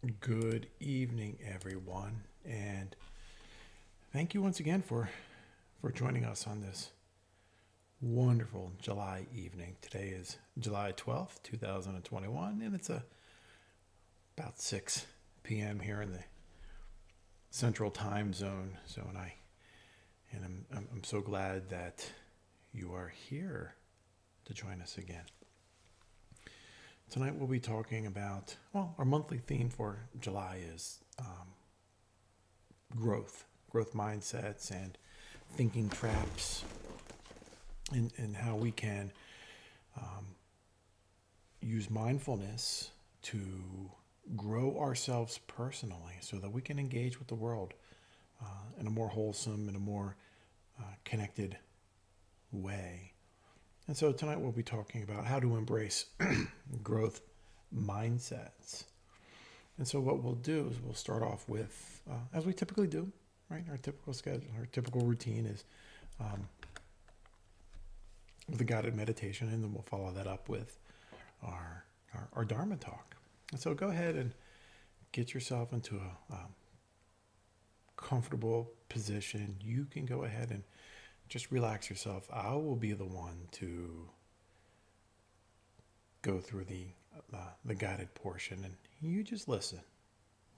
Good evening, everyone, and thank you once again for joining us on this wonderful July evening. Today is July 12th, 2021, and it's about 6 p.m. here in the Central Time Zone. I'm so glad that you are here to join us again. Tonight we'll be talking about, our monthly theme for July is growth mindsets and thinking traps, and how we can use mindfulness to grow ourselves personally so that we can engage with the world in a more wholesome and a more connected way. And so tonight we'll be talking about how to embrace growth mindsets. And so what we'll do is we'll start off with, as we typically do, right? Our typical schedule, our typical routine is with a guided meditation, and then we'll follow that up with our Dharma talk. And so go ahead and get yourself into a comfortable position. You can go ahead and just relax yourself. I will be the one to go through the guided portion, and you just listen.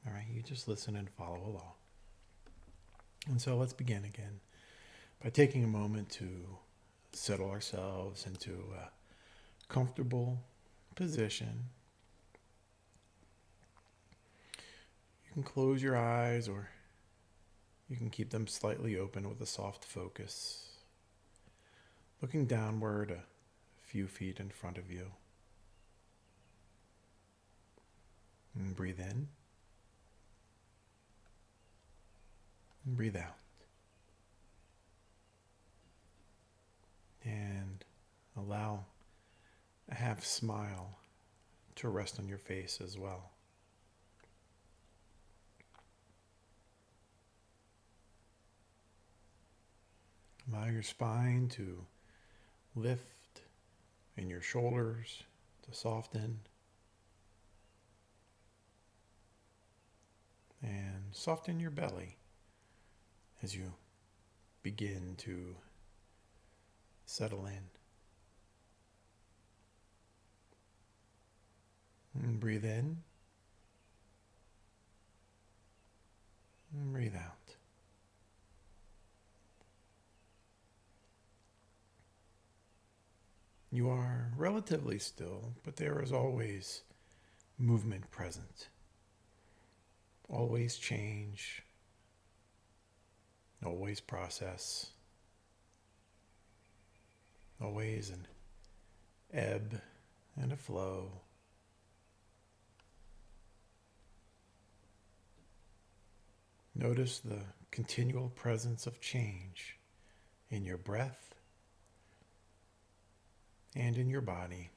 All right, you just listen and follow along. And so let's begin again by taking a moment to settle ourselves into a comfortable position. You can close your eyes, or you can keep them slightly open with a soft focus, looking downward a few feet in front of you. And breathe in and breathe out. And allow a half smile to rest on your face as well. Allow your spine to lift and your shoulders to soften. And soften your belly as you begin to settle in. And breathe in and breathe out. You are relatively still, but there is always movement present. Always change. Always process. Always an ebb and a flow. Notice the continual presence of change in your breath and in your body.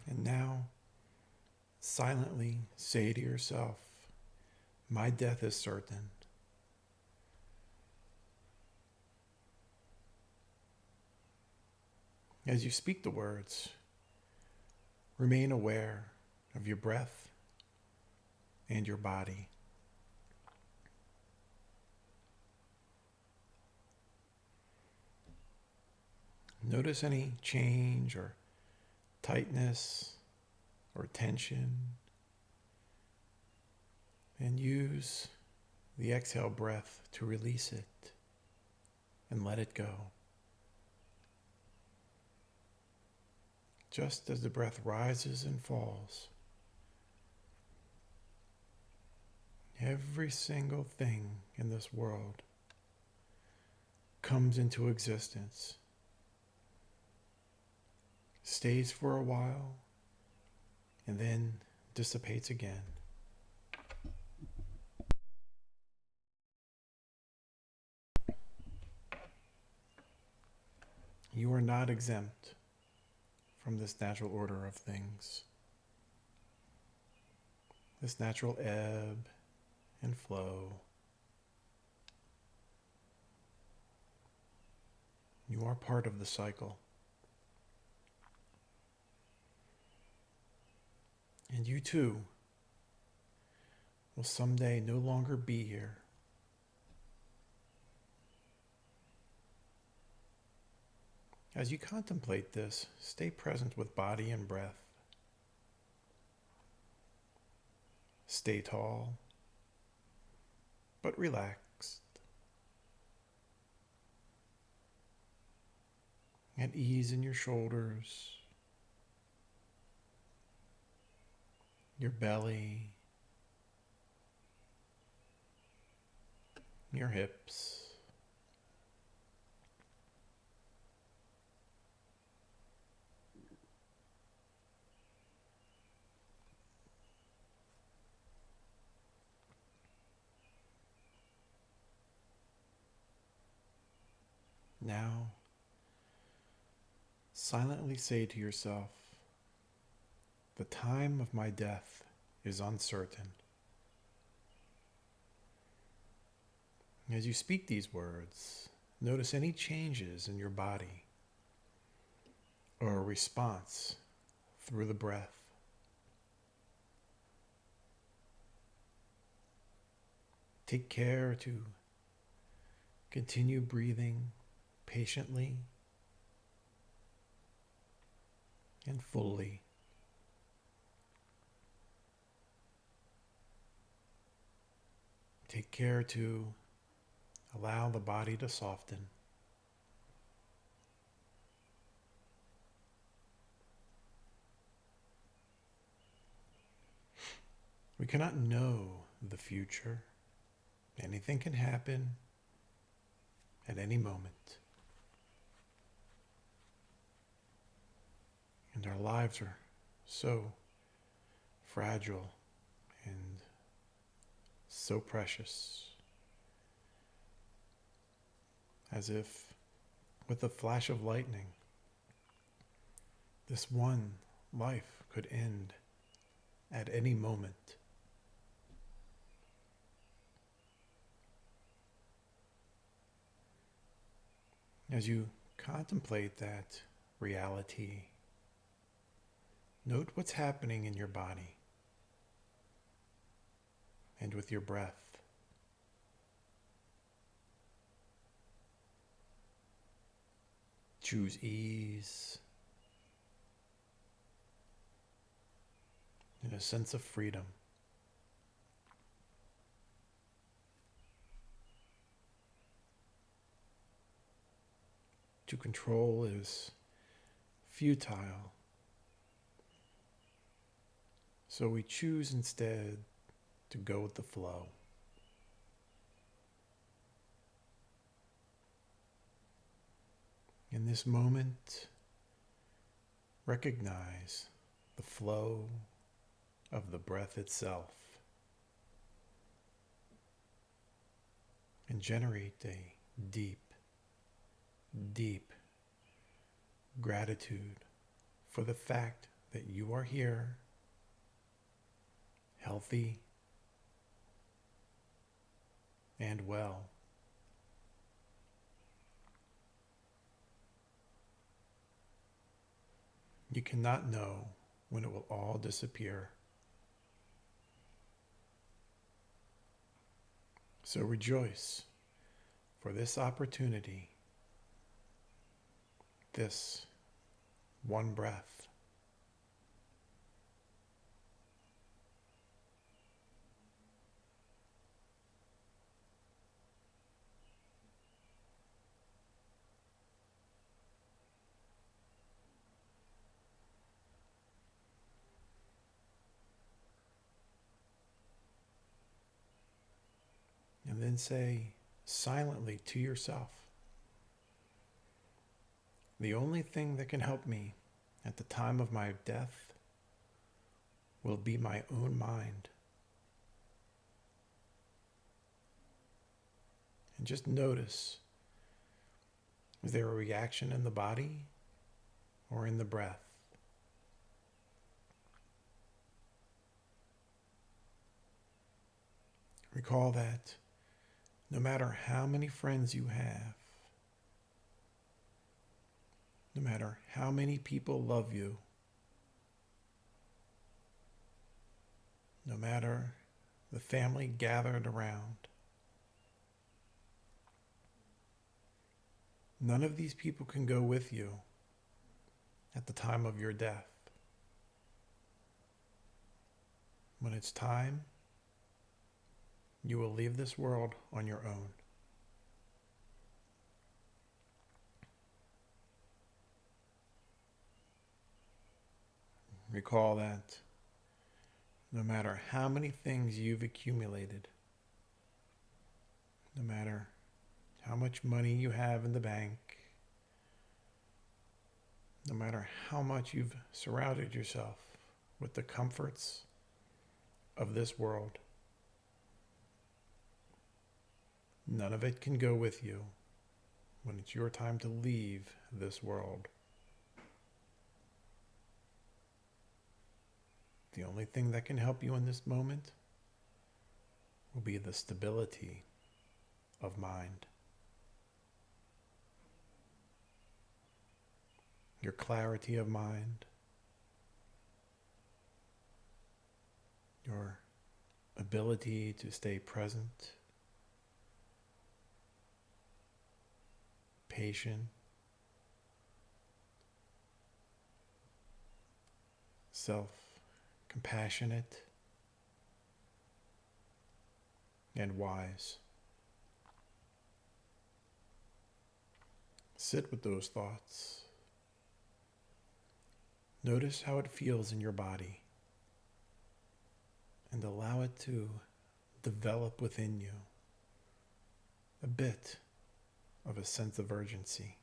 And now, silently say to yourself, my death is certain. As you speak the words, remain aware of your breath and your body. Notice any change or tightness or tension, and use the exhale breath to release it and let it go. Just as the breath rises and falls, every single thing in this world comes into existence, stays for a while, and then dissipates again. not exempt from this natural order of things, this natural ebb and flow. You are part of the cycle. And you too will someday no longer be here. As you contemplate this, stay present with body and breath. Stay tall, but relaxed. At ease in your shoulders, your belly, your hips. Now, silently say to yourself, the time of my death is uncertain. As you speak these words, notice any changes in your body or a response through the breath. Take care to continue breathing patiently and fully. Take care to allow the body to soften. We cannot know the future. Anything can happen at any moment. And our lives are so fragile and so precious. As if with a flash of lightning, this one life could end at any moment. As you contemplate that reality, note what's happening in your body and with your breath. Choose ease and a sense of freedom. To control is futile. So we choose instead to go with the flow. In this moment, recognize the flow of the breath itself and generate a deep gratitude for the fact that you are here, healthy and well. You cannot know when it will all disappear. So rejoice for this opportunity, this one breath. And then say silently to yourself, the only thing that can help me at the time of my death will be my own mind. And just notice, is there a reaction in the body or in the breath. Recall that no matter how many friends you have, no matter how many people love you, no matter the family gathered around, none of these people can go with you at the time of your death. When it's time, you will leave this world on your own. Recall that no matter how many things you've accumulated, no matter how much money you have in the bank, no matter how much you've surrounded yourself with the comforts of this world, none of it can go with you when it's your time to leave this world. The only thing that can help you in this moment will be the stability of mind. Your clarity of mind, your ability to stay present, patient, self-compassionate, and wise. Sit with those thoughts. Notice how it feels in your body and allow it to develop within you a bit of a sense of urgency.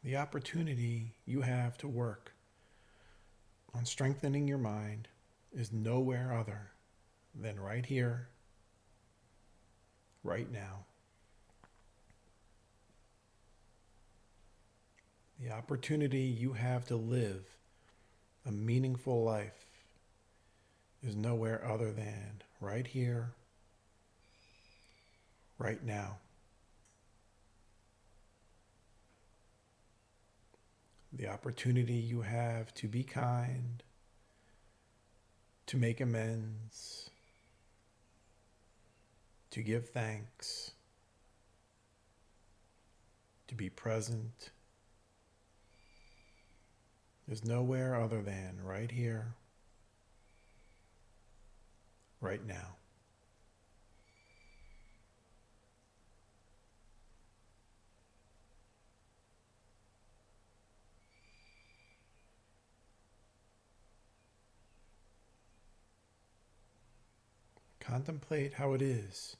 The opportunity you have to work on strengthening your mind is nowhere other than right here, right now. The opportunity you have to live a meaningful life is nowhere other than right here, right now. The opportunity you have to be kind, to make amends, to give thanks, to be present, is nowhere other than right here, right now. Contemplate how it is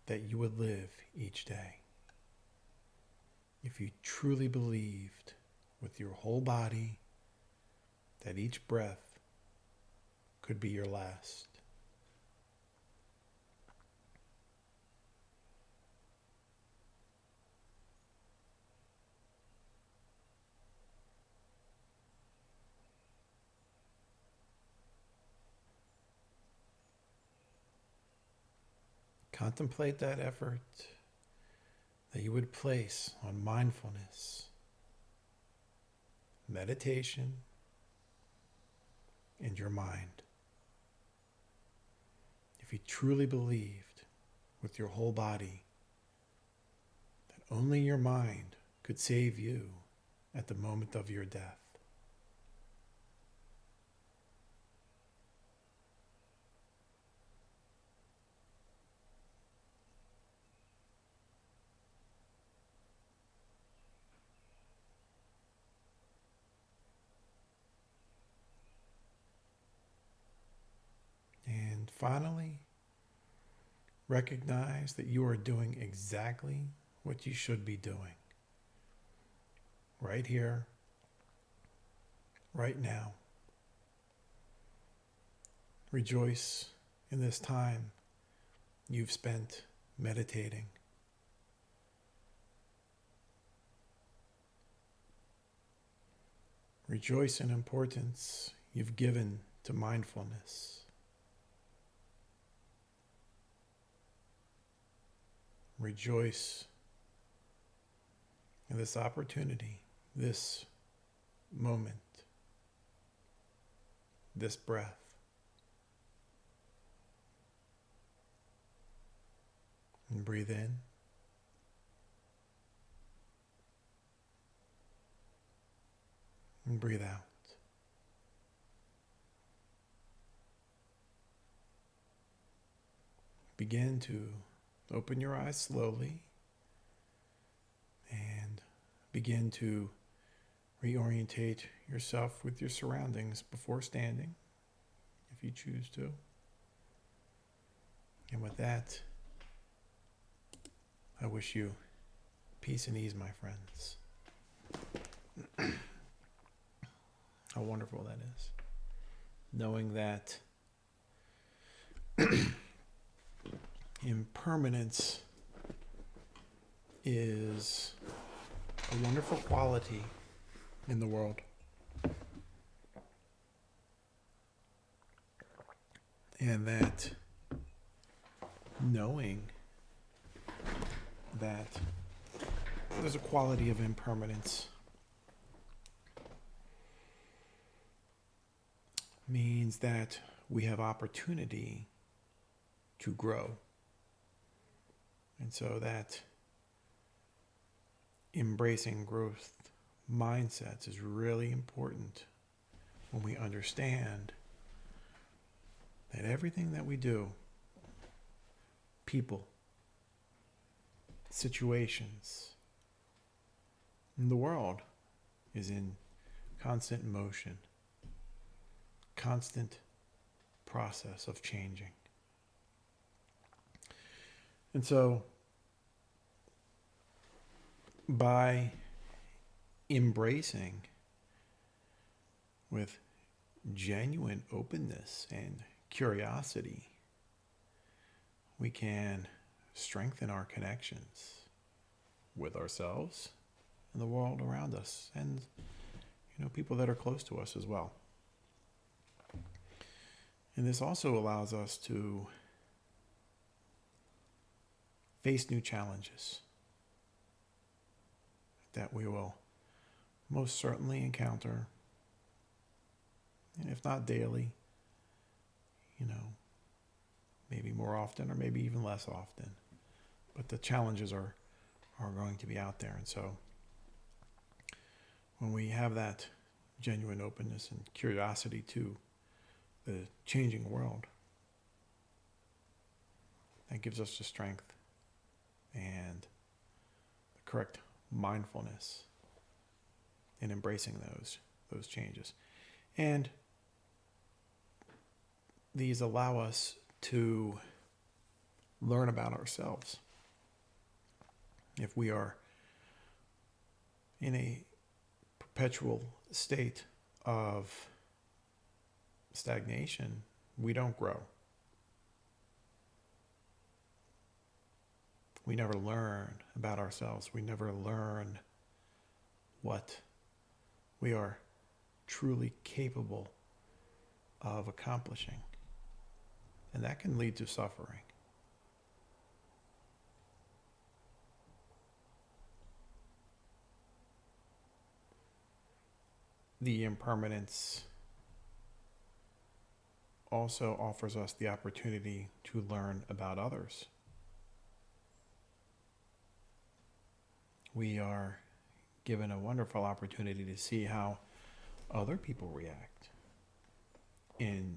that you would live each day if you truly believed with your whole body that each breath could be your last. Contemplate that effort that you would place on mindfulness, meditation, and your mind. If you truly believed with your whole body that only your mind could save you at the moment of your death. And finally, Recognize that you are doing exactly what you should be doing. Right here, right now. Rejoice in this time you've spent meditating. Rejoice in importance you've given to mindfulness. Rejoice in this opportunity, this moment, this breath. And breathe in. And breathe out. Begin to open your eyes slowly and begin to reorientate yourself with your surroundings before standing, if you choose to. And with that, I wish you peace and ease, my friends. How wonderful that is. Knowing that impermanence is a wonderful quality in the world. And that knowing that there's a quality of impermanence means that we have opportunity to grow. And so that embracing growth mindsets is really important when we understand that everything that we do, people, situations, in the world is in constant motion, constant process of changing. And so by embracing with genuine openness and curiosity, we can strengthen our connections with ourselves and the world around us, and people that are close to us as well. And this also allows us to face new challenges that we will most certainly encounter, and if not daily, maybe more often or maybe even less often. But the challenges are going to be out there. And so when we have that genuine openness and curiosity to the changing world, that gives us the strength and the correct mindfulness in embracing those changes. And these allow us to learn about ourselves. If we are in a perpetual state of stagnation, we don't grow. We never learn about ourselves. We never learn what we are truly capable of accomplishing. And that can lead to suffering. The impermanence also offers us the opportunity to learn about others. We are given a wonderful opportunity to see how other people react in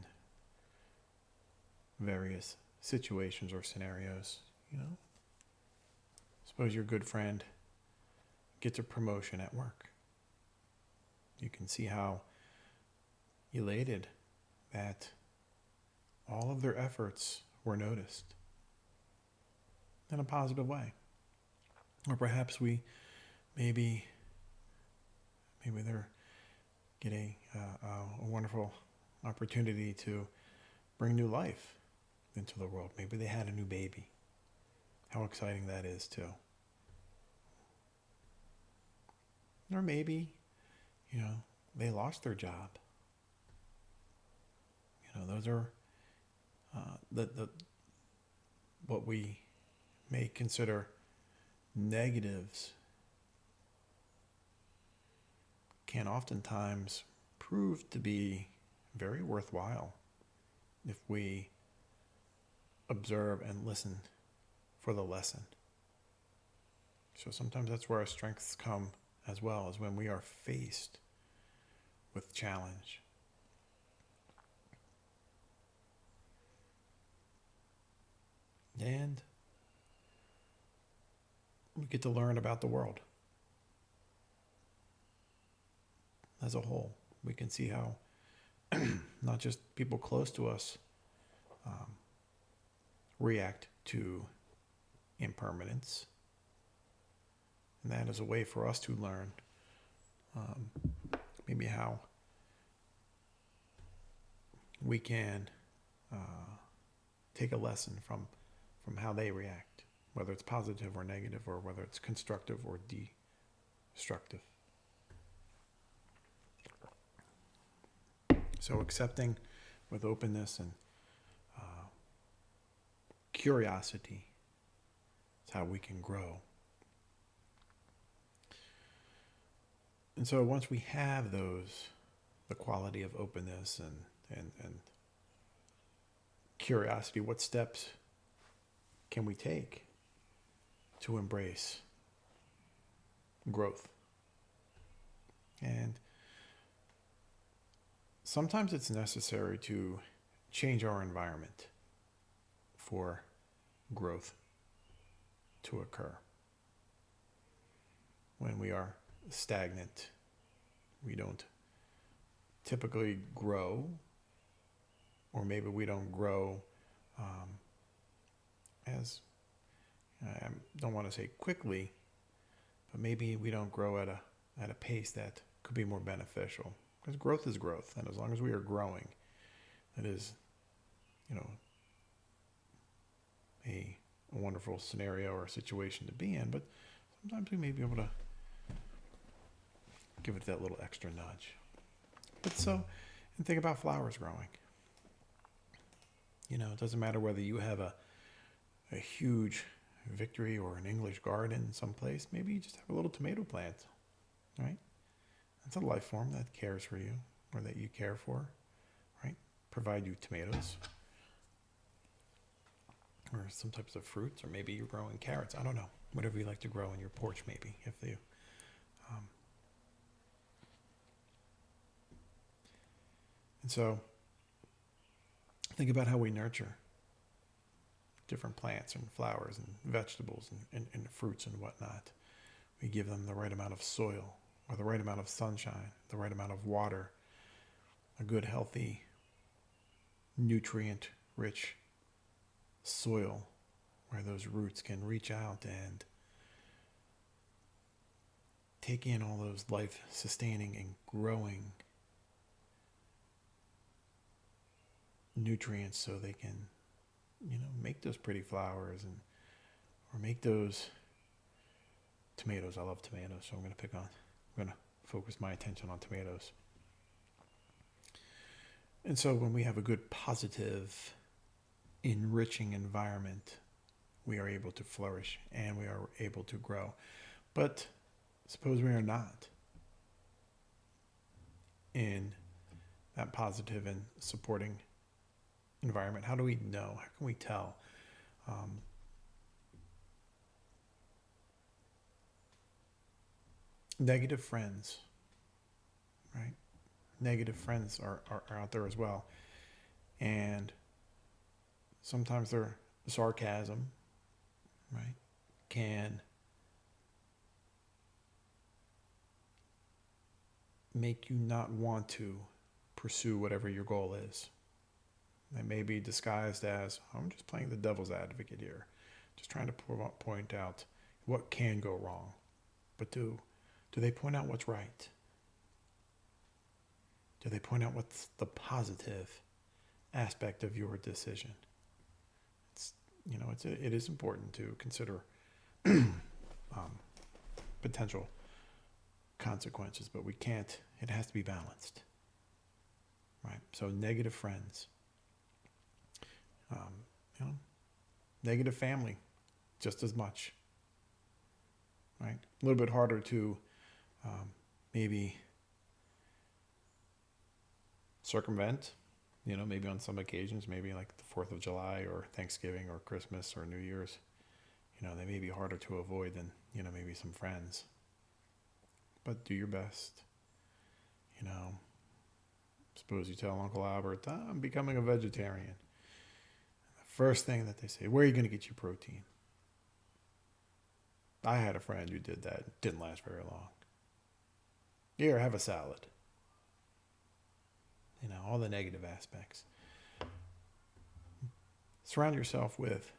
various situations or scenarios. Suppose your good friend gets a promotion at work. You can see how elated that all of their efforts were noticed. in a positive way. Or perhaps we maybe they're getting a wonderful opportunity to bring new life into the world. Maybe they had a new baby. How exciting that is too. Or maybe, they lost their job. Those are the what we may consider negatives can oftentimes prove to be very worthwhile if we observe and listen for the lesson. So sometimes that's where our strengths come as well, as when we are faced with challenge. And we get to learn about the world as a whole. We can see how not just people close to us react to impermanence. And that is a way for us to learn maybe how we can take a lesson from how they react, whether it's positive or negative, or whether it's constructive or destructive. So accepting with openness and curiosity is how we can grow. And so once we have the quality of openness and curiosity, what steps can we take to embrace growth? And sometimes it's necessary to change our environment for growth to occur. When we are stagnant, we don't typically grow, or maybe we don't grow as, I don't want to say quickly, but maybe we don't grow at a pace that could be more beneficial. Because growth is growth, and as long as we are growing, that is, a wonderful scenario or situation to be in. But sometimes we may be able to give it that little extra nudge. And think about flowers growing. It doesn't matter whether you have a huge victory or an English garden someplace. Maybe you just have a little tomato plant, right? That's a life form that cares for you, or that you care for, right? Provide you tomatoes, or some types of fruits, or maybe you're growing carrots. I don't know. Whatever you like to grow on your porch, maybe, if you. And so, think about how we nurture different plants and flowers and vegetables and fruits and whatnot. We give them the right amount of soil, or the right amount of sunshine, the right amount of water, a good, healthy, nutrient-rich soil where those roots can reach out and take in all those life-sustaining and growing nutrients, so they can, make those pretty flowers or make those tomatoes. I love tomatoes, so I'm going to focus my attention on tomatoes. And so when we have a good, positive, enriching environment, we are able to flourish and we are able to grow. But suppose we are not in that positive and supporting environment. How do we know? How can we tell? Negative friends, right? Negative friends are out there as well. And sometimes their sarcasm, right, can make you not want to pursue whatever your goal is. They may be disguised as, I'm just playing the devil's advocate here. just trying to point out what can go wrong. But do they point out what's right? Do they point out what's the positive aspect of your decision? It is important to consider potential consequences, but we can't. It has to be balanced, right? So negative friends, negative family, just as much, right? A little bit harder to maybe circumvent, maybe on some occasions, maybe like the 4th of July or Thanksgiving or Christmas or New Year's, they may be harder to avoid than, maybe some friends. But do your best. Suppose you tell Uncle Albert, I'm becoming a vegetarian. The first thing that they say, where are you going to get your protein? I had a friend who did that. It didn't last very long. Here, have a salad. All the negative aspects. Surround yourself with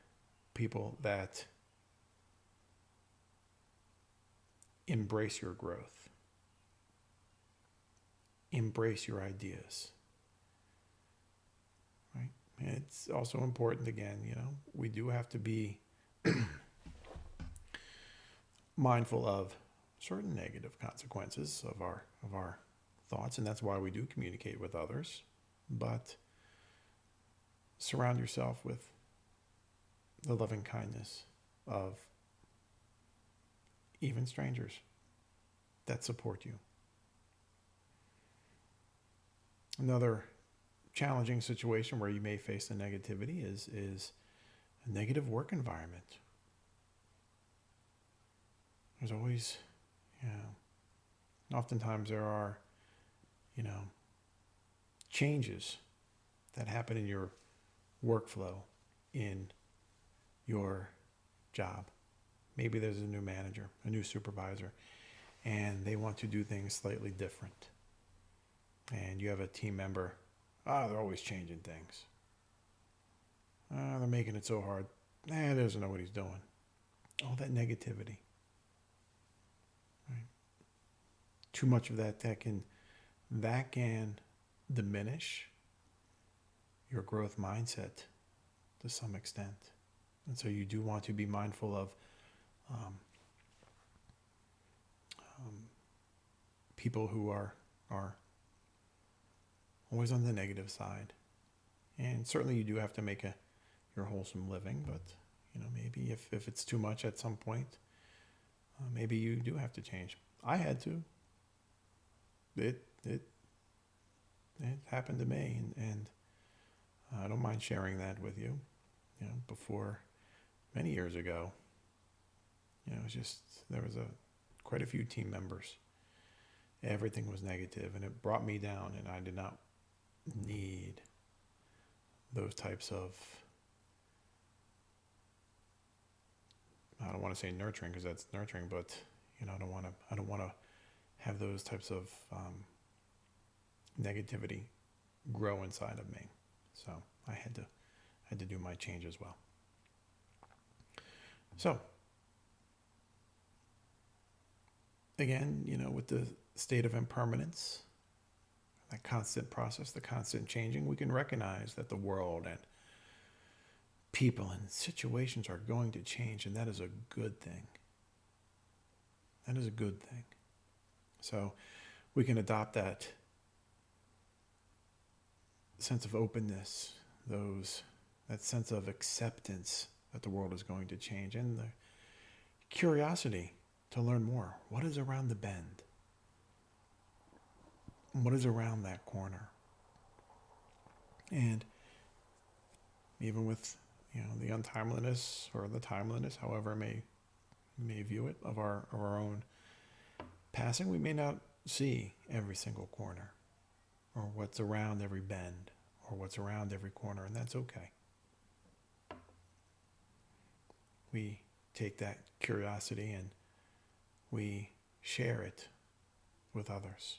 people that embrace your growth. Embrace your ideas. Right? And it's also important, again, we do have to be mindful of certain negative consequences of our thoughts, and that's why we do communicate with others. But surround yourself with the loving kindness of even strangers that support you. Another challenging situation where you may face the negativity is a negative work environment. There's always, oftentimes there are, changes that happen in your workflow, in your job. Maybe there's a new manager, a new supervisor, and they want to do things slightly different. And you have a team member, they're always changing things. They're making it so hard. He doesn't know what he's doing. All that negativity. Right? Too much of that can diminish your growth mindset to some extent. And so you do want to be mindful of people who are always on the negative side. And certainly you do have to make your wholesome living, but maybe if it's too much at some point, maybe you do have to change. I had to. It happened to me, and I don't mind sharing that with you. Before, many years ago, it was just, there was quite a few team members. Everything was negative, and it brought me down, and I did not need those types of, I don't want to say nurturing because that's nurturing, but I don't want to have those types of negativity grow inside of me. So I had to do my change as well. So again, with the state of impermanence, that constant process, the constant changing, we can recognize that the world and people and situations are going to change, and that is a good thing. That is a good thing. So we can adopt that sense of openness, that sense of acceptance that the world is going to change, and the curiosity to learn more. What is around the bend? What is around that corner? And even with the untimeliness or the timeliness, however may view it, of our own passing, we may not see every single corner, or what's around every bend, or what's around every corner, and that's okay. We take that curiosity and we share it with others.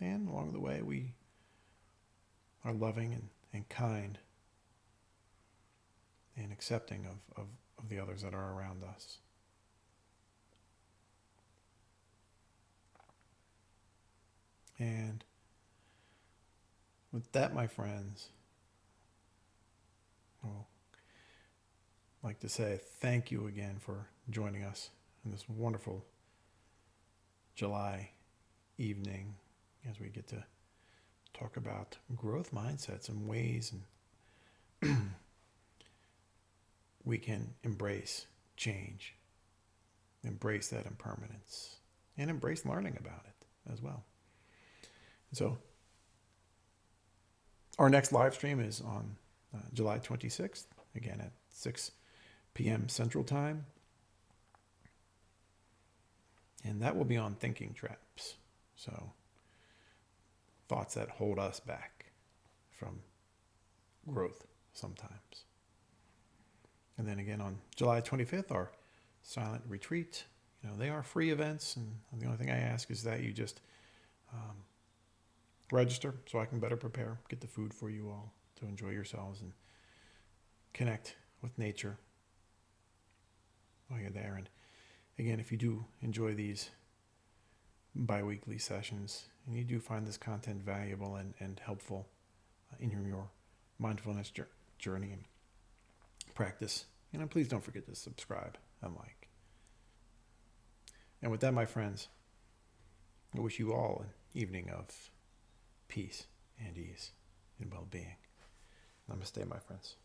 And along the way, we are loving and kind and accepting of the others that are around us. And with that, my friends, I'd like to say thank you again for joining us in this wonderful July evening as we get to talk about growth mindsets and ways and we can embrace change, embrace that impermanence, and embrace learning about it as well. So our next live stream is on July 26th, again at 6 p.m. Central Time. And that will be on thinking traps. So thoughts that hold us back from growth sometimes. And then again on July 25th, our silent retreat. They are free events, and the only thing I ask is that you just register so I can better prepare, get the food for you all to enjoy yourselves and connect with nature while you're there. And again, if you do enjoy these bi-weekly sessions and you do find this content valuable and helpful in your mindfulness journey and practice, please don't forget to subscribe and like. And with that, my friends, I wish you all an evening of peace and ease and well-being. Namaste, my friends.